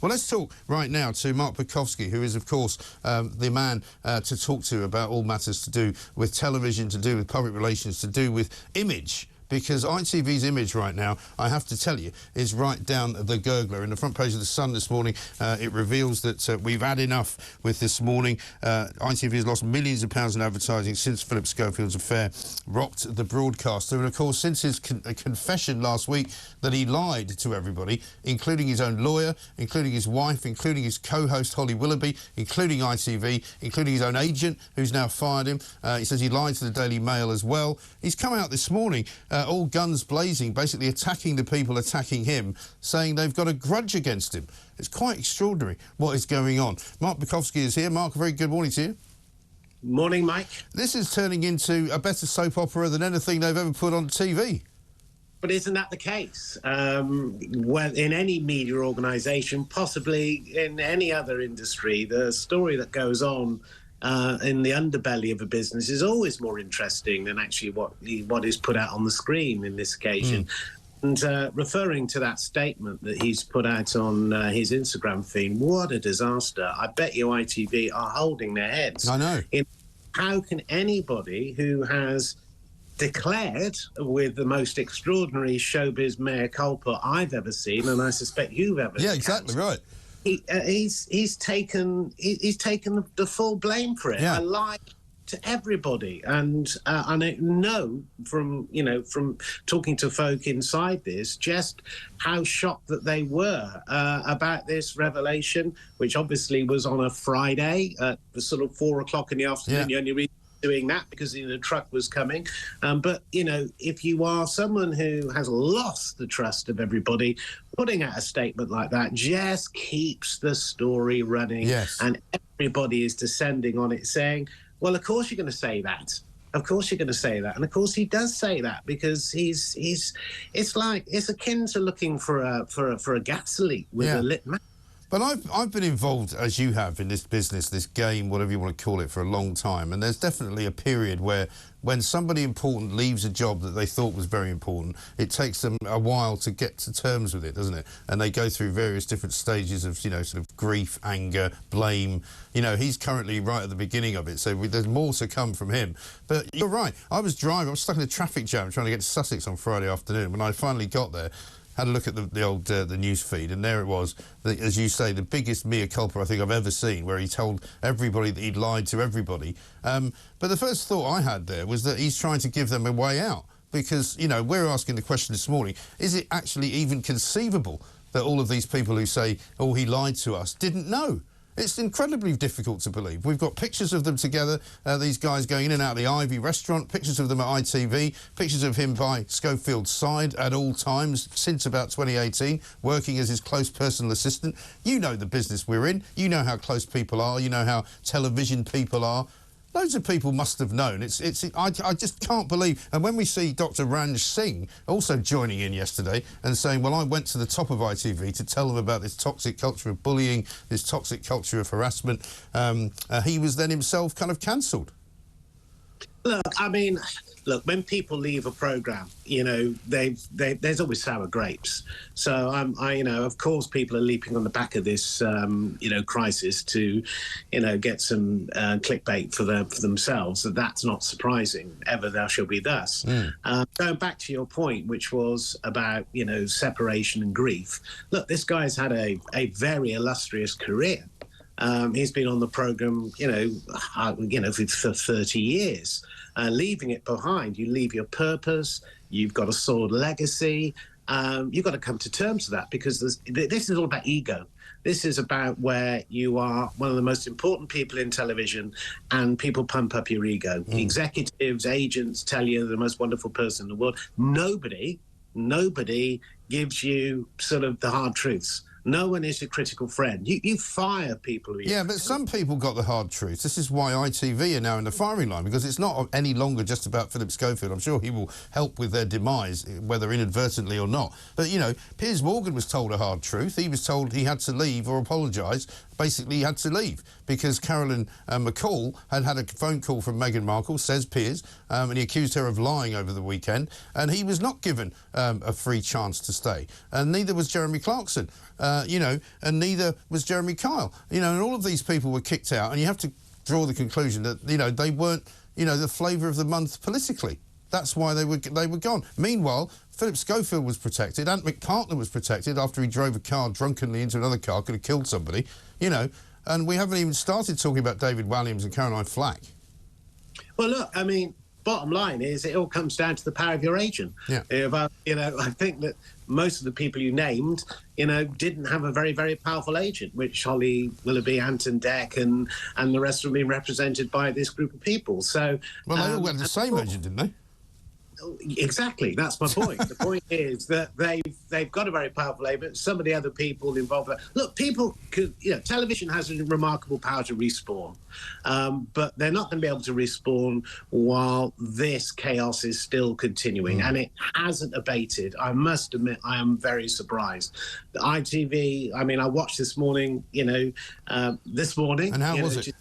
Well, let's talk right now to Mark Borkowski, who is, of course, the man to talk to about all matters to do with television, to do with public relations, to do with image. Because ITV's image right now, I have to tell you, is right down the gurgler. In the front page of The Sun this morning, it reveals that we've had enough with this morning. ITV has lost millions of pounds in advertising since Phillip Schofield's affair rocked the broadcaster. And, of course, since his confession last week that he lied to everybody, including his own lawyer, including his wife, including his co-host Holly Willoughby, including ITV, including his own agent, who's now fired him. He says he lied to the Daily Mail as well. He's come out this morning all guns blazing, basically attacking the people attacking him, saying they've got a grudge against him. It's quite extraordinary what is going on. Mark Borkowski is here. Mark, a very good morning to you. Morning, Mike. This is turning into a better soap opera than anything they've ever put on TV. But isn't that the case? Well, in any media organisation, possibly in any other industry, the story that goes on in the underbelly of a business is always more interesting than actually what is put out on the screen in this occasion. And referring to that statement that he's put out on his Instagram feed, what a disaster. I bet you ITV are holding their heads. I know. How can anybody who has declared with the most extraordinary showbiz mea culpa I've ever seen, and I suspect you've ever seen. Yeah, exactly right. He's taken the full blame for it. Yeah. I lied to everybody, and I know from talking to folk inside this just how shocked that they were about this revelation, which obviously was on a Friday at the sort of 4 o'clock in the afternoon. Yeah. The only reason doing that because the truck was coming. But, if you are someone who has lost the trust of everybody, putting out a statement like that just keeps the story running. Yes. And everybody is descending on it saying, well, of course you're going to say that. Of course you're going to say that. And of course he does say that because it's akin to looking for a gas leak with a lit match. But I've been involved, as you have, in this business, this game, whatever you want to call it, for a long time. And there's definitely a period where when somebody important leaves a job that they thought was very important, it takes them a while to get to terms with it, doesn't it? And they go through various different stages of, sort of grief, anger, blame. He's currently right at the beginning of it, so there's more to come from him. But you're right. I was stuck in a traffic jam trying to get to Sussex on Friday afternoon. When I finally got there, had a look at the old news feed, and there it was, as you say, the biggest mea culpa I think I've ever seen, where he told everybody that he'd lied to everybody. But the first thought I had there was that he's trying to give them a way out, because, we're asking the question this morning, is it actually even conceivable that all of these people who say, oh, he lied to us, didn't know? It's incredibly difficult to believe. We've got pictures of them together, these guys going in and out of the Ivy restaurant, pictures of them at ITV, pictures of him by Schofield's side at all times since about 2018, working as his close personal assistant. You know the business we're in. You know how close people are. You know how television people are. Loads of people must have known. I just can't believe. And when we see Dr. Ranj Singh also joining in yesterday and saying, well, I went to the top of ITV to tell them about this toxic culture of bullying, this toxic culture of harassment, he was then himself kind of cancelled. Look, when people leave a programme, there's always sour grapes. So, of course, people are leaping on the back of this, crisis to, get some clickbait for themselves. So that's not surprising. Ever thou shall be thus. Going back to your point, which was about, separation and grief. Look, this guy's had a very illustrious career. He's been on the programme, for 30 years. Leaving it behind, you leave your purpose, you've got a solid legacy, you've got to come to terms with that, because this is all about ego. This is about where you are one of the most important people in television and people pump up your ego. Executives, agents tell you you're the most wonderful person in the world. Nobody gives you sort of the hard truths. No one is a critical friend. You fire people. Yeah, but some people got the hard truth. This is why ITV are now in the firing line, because it's not any longer just about Phillip Schofield. I'm sure he will help with their demise, whether inadvertently or not. But, Piers Morgan was told a hard truth. He was told he had to leave or apologise. Basically, he had to leave because Carolyn McCall had a phone call from Meghan Markle, says Piers, and he accused her of lying over the weekend, and he was not given a free chance to stay. And neither was Jeremy Clarkson. you know, and neither was Jeremy Kyle. You know, and all of these people were kicked out, and you have to draw the conclusion that, you know, they weren't, you know, the flavour of the month politically. That's why they were gone. Meanwhile, Phillip Schofield was protected. Ant McPartner was protected after he drove a car drunkenly into another car, could have killed somebody, you know. And we haven't even started talking about David Walliams and Caroline Flack. Well, look, I mean, bottom line is it all comes down to the power of your agent. Yeah. You know, I think that most of the people you named, you know, didn't have a very, very powerful agent, which Holly Willoughby, Anton Deck, and the rest of them being represented by this group of people. So, well, they all had the same agent, didn't they? Exactly, that's my point. The point is that they've got a very powerful agent. Some of the other people involved. Look, people could, you know, television has a remarkable power to respawn, but they're not going to be able to respawn while this chaos is still continuing, and it hasn't abated. I must admit, I am very surprised. The ITV. I mean, I watched this morning. You know, this morning. And how was it?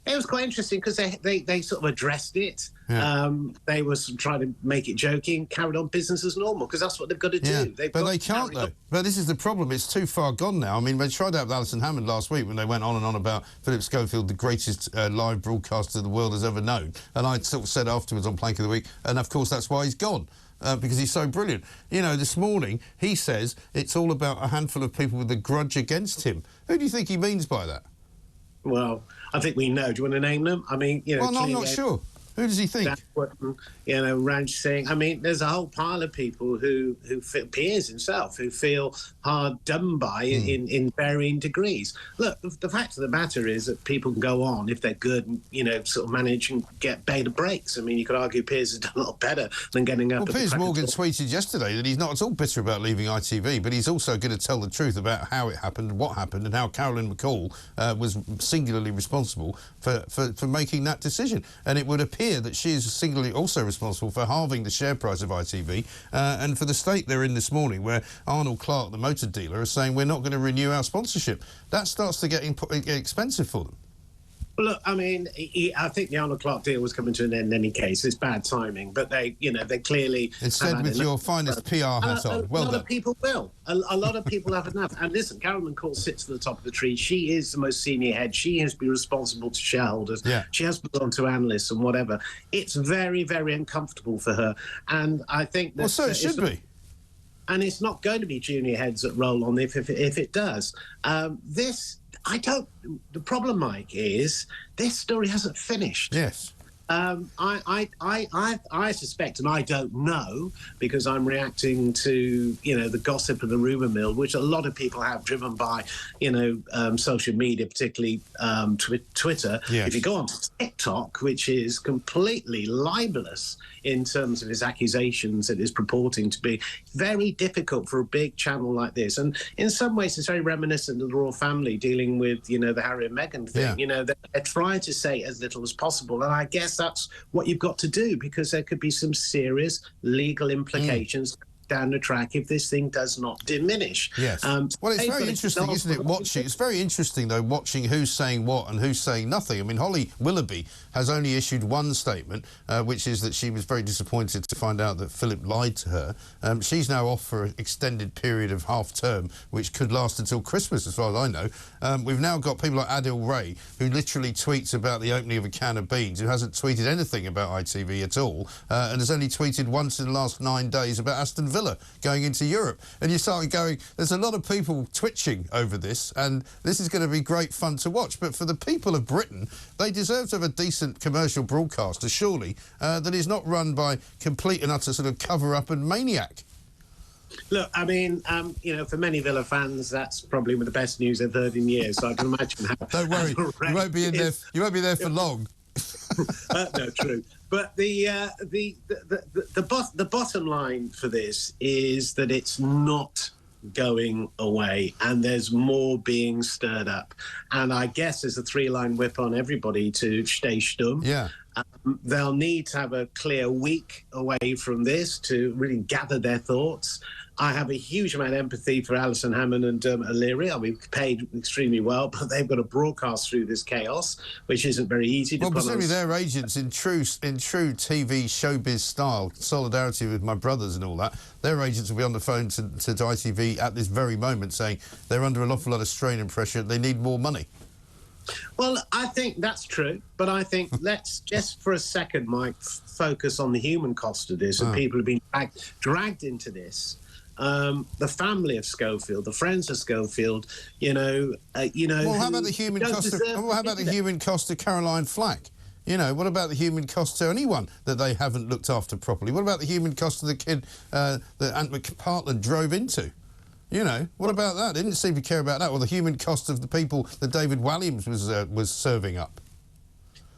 It was quite interesting because they sort of addressed it. Yeah. They were trying to make it joking, carried on business as normal, because that's what they've got to do. Yeah. But they can't, though. But this is the problem. It's too far gone now. I mean, they tried out with Alison Hammond last week when they went on and on about Phillip Schofield, the greatest live broadcaster the world has ever known. And I sort of said afterwards on Plank of the Week, and of course that's why he's gone. Because he's so brilliant. You know, this morning he says it's all about a handful of people with a grudge against him. Who do you think he means by that? Well, I think we know. Do you want to name them? I mean, you know... Well, no, I'm not sure. Who does he think? You know, Ranch Singh. I mean, there's a whole pile of people who feel, Piers himself, who feel hard done by in varying degrees. Look, the fact of the matter is that people can go on if they're good and, you know, sort of manage and get beta breaks. I mean, you could argue Piers has done a lot better than getting up. Well, Piers Morgan tweeted yesterday that he's not at all bitter about leaving ITV, but he's also going to tell the truth about how it happened, what happened, and how Caroline McCall was singularly responsible for making that decision. And it would appear that she is singularly also responsible for halving the share price of ITV and for the state they're in this morning, where Arnold Clark, the motor dealer, is saying we're not going to renew our sponsorship. That starts to get expensive for them. Well, look, I mean, I think the Arnold Clark deal was coming to an end in any case. It's bad timing, but they clearly... Instead, with your finest PR hat on. Well done. A lot of people will. A lot of people have enough. And listen, Caroline McCall sits at the top of the tree. She is the most senior head. She has to be responsible to shareholders. Yeah. She has to be on to analysts and whatever. It's very, very uncomfortable for her. And I think that... Well, so it should be. And it's not going to be junior heads that roll on if it does. The problem, Mike, is this story hasn't finished. Yes. I suspect, and I don't know, because I'm reacting to, you know, the gossip and the rumour mill, which a lot of people have, driven by, you know, social media, particularly Twitter. Yes. If you go on to TikTok, which is completely libelous in terms of his accusations that is purporting to be, very difficult for a big channel like this. And in some ways, it's very reminiscent of the royal family dealing with, you know, the Harry and Meghan thing. Yeah. You know, they're trying to say as little as possible. And I guess that's what you've got to do, because there could be some serious legal implications down the track if this thing does not diminish. Yes. Well, it's very interesting, isn't it, watching? It's very interesting, though, watching who's saying what and who's saying nothing. I mean, Holly Willoughby has only issued one statement, which is that she was very disappointed to find out that Philip lied to her. She's now off for an extended period of half-term, which could last until Christmas, as far as I know. We've now got people like Adil Ray, who literally tweets about the opening of a can of beans, who hasn't tweeted anything about ITV at all, and has only tweeted once in the last 9 days about Aston Villa going into Europe. And you start going, there's a lot of people twitching over this, and this is going to be great fun to watch. But for the people of Britain, they deserve to have a decent commercial broadcaster, surely, that is not run by complete and utter sort of cover-up and maniac. Look, I mean, you know, for many Villa fans, that's probably the best news they've heard in years. So I can imagine how... Don't worry, you won't be in there. You won't be there for long. No, true. But the bottom line for this is that it's not going away, and there's more being stirred up. And I guess there's a three-line whip on everybody to stay stum. Yeah. They'll need to have a clear week away from this to really gather their thoughts. I have a huge amount of empathy for Alison Hammond and O'Leary. I mean, paid extremely well, but they've got to broadcast through this chaos, which isn't very easy to Well, put on. presumably their agents, in true TV showbiz style, solidarity with my brothers and all that, their agents will be on the phone to ITV at this very moment saying they're under an awful lot of strain and pressure, they need more money. Well, I think that's true, but I think let's just for a second, Mike, focus on the human cost of this, and people have been dragged into this. The family of Schofield, the friends of Schofield, Well, how about the human cost? How about the human cost of Caroline Flack? What about the human cost to anyone that they haven't looked after properly? What about the human cost of the kid that Ant McPartland drove into? What about that? They didn't seem to care about that. Or the human cost of the people that David Walliams was serving up.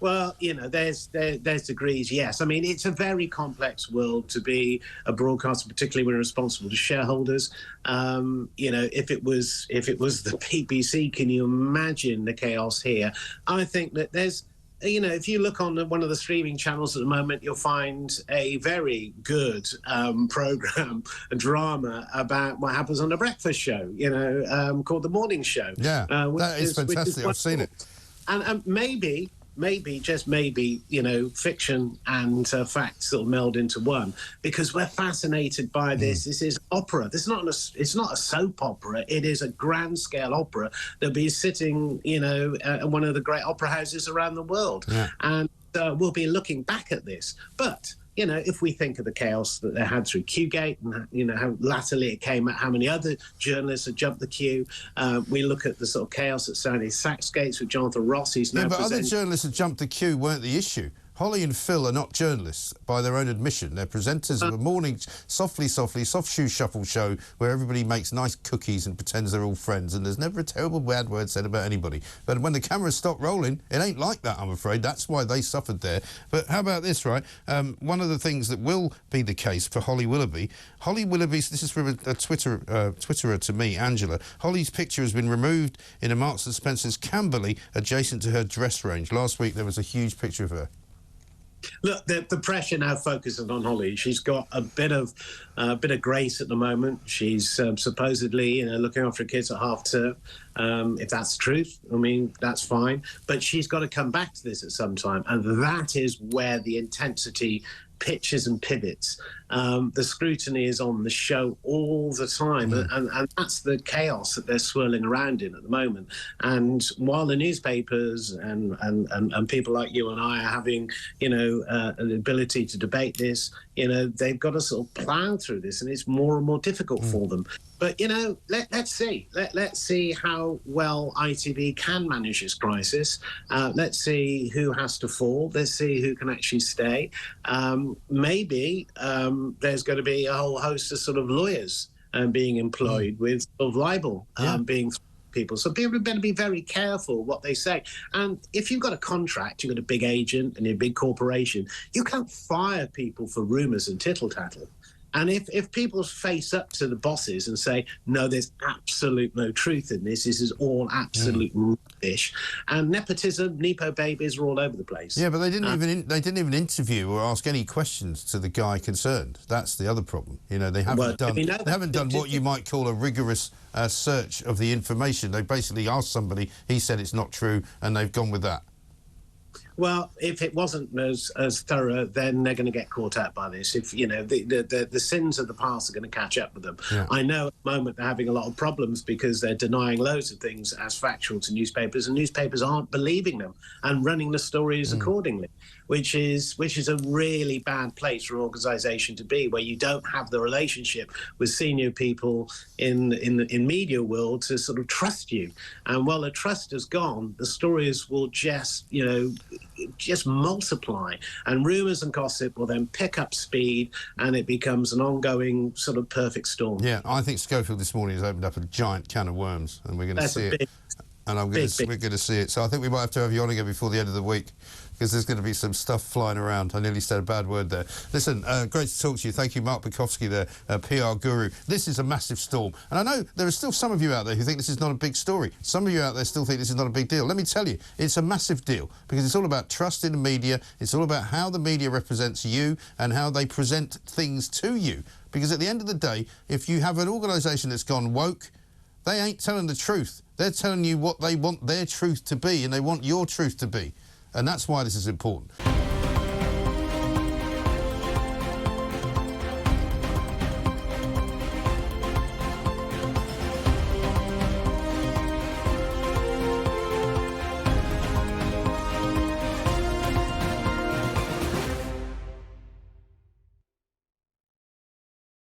Well, there's degrees, yes. I mean, it's a very complex world to be a broadcaster, particularly when you're responsible to shareholders. If it was the BBC, can you imagine the chaos here? I think that there's, if you look on one of the streaming channels at the moment, you'll find a very good program, a drama about what happens on a breakfast show, called The Morning Show. Yeah, that is fantastic. I've seen it. And maybe, just maybe, fiction and fact sort of meld into one, because we're fascinated by this. This is opera. It's not a soap opera. It is a grand scale opera that'll be sitting, at one of the great opera houses around the world. Yeah. And we'll be looking back at this. But if we think of the chaos that they had through Qgate and, how latterly it came out, how many other journalists had jumped the queue, we look at the sort of chaos at Sandy Saxgates with Jonathan Ross. He's now but other journalists that jumped the queue weren't the issue. Holly and Phil are not journalists by their own admission. They're presenters of a morning soft shoe shuffle show where everybody makes nice cookies and pretends they're all friends, and there's never a terrible bad word said about anybody. But when the cameras stop rolling, it ain't like that, I'm afraid. That's why they suffered there. But how about this, right? One of the things that will be the case for Holly Willoughby, this is from a Twitterer to me, Angela. Holly's picture has been removed in a Marks & Spencer's Camberley adjacent to her dress range. Last week there was a huge picture of her. Look, the pressure now focuses on Holly. She's got a bit of grace at the moment. She's supposedly, looking after her kids at half term. If that's the truth, I mean, that's fine. But she's got to come back to this at some time, and that is where the intensity pitches and pivots. The scrutiny is on the show all the time, and that's the chaos that they're swirling around in at the moment. And while the newspapers and people like you and I are having, an ability to debate this, they've got to sort of plow through this, and it's more and more difficult for them. But, let's see. Let's see how well ITV can manage this crisis. Let's see who has to fall. Let's see who can actually stay. Maybe there's going to be a whole host of sort of lawyers being employed with sort of libel being people. So people better be very careful what they say. And if you've got a contract, you've got a big agent and a big corporation, you can't fire people for rumours and tittle-tattle. And if people face up to the bosses and say, no, there's absolute no truth in this is all absolute rubbish, and nepotism, nepo babies are all over the place. Yeah, but they didn't even interview or ask any questions to the guy concerned. That's the other problem. They haven't done what you might call a rigorous search of the information. They basically asked somebody, he said it's not true, and they've gone with that. Well, if it wasn't as thorough, then they're going to get caught out by this. If the sins of the past are going to catch up with them. Yeah. I know at the moment they're having a lot of problems because they're denying loads of things as factual to newspapers, and newspapers aren't believing them and running the stories accordingly, which is a really bad place for an organisation to be, where you don't have the relationship with senior people in media world to sort of trust you. And while the trust is gone, the stories will just multiply, and rumours and gossip will then pick up speed, and it becomes an ongoing sort of perfect storm. Yeah, I think Schofield this morning has opened up a giant can of worms, and we're going to see it. and we're going to see it. So I think we might have you on again before the end of the week, because there's going to be some stuff flying around. I nearly said a bad word there. Listen, great to talk to you. Thank you, Mark Borkowski there, PR guru. This is a massive storm. And I know there are still some of you out there who think this is not a big story. Some of you out there still think this is not a big deal. Let me tell you, it's a massive deal, because it's all about trust in the media. It's all about how the media represents you and how they present things to you. Because at the end of the day, if you have an organisation that's gone woke, they ain't telling the truth. They're telling you what they want their truth to be, and they want your truth to be. And that's why this is important.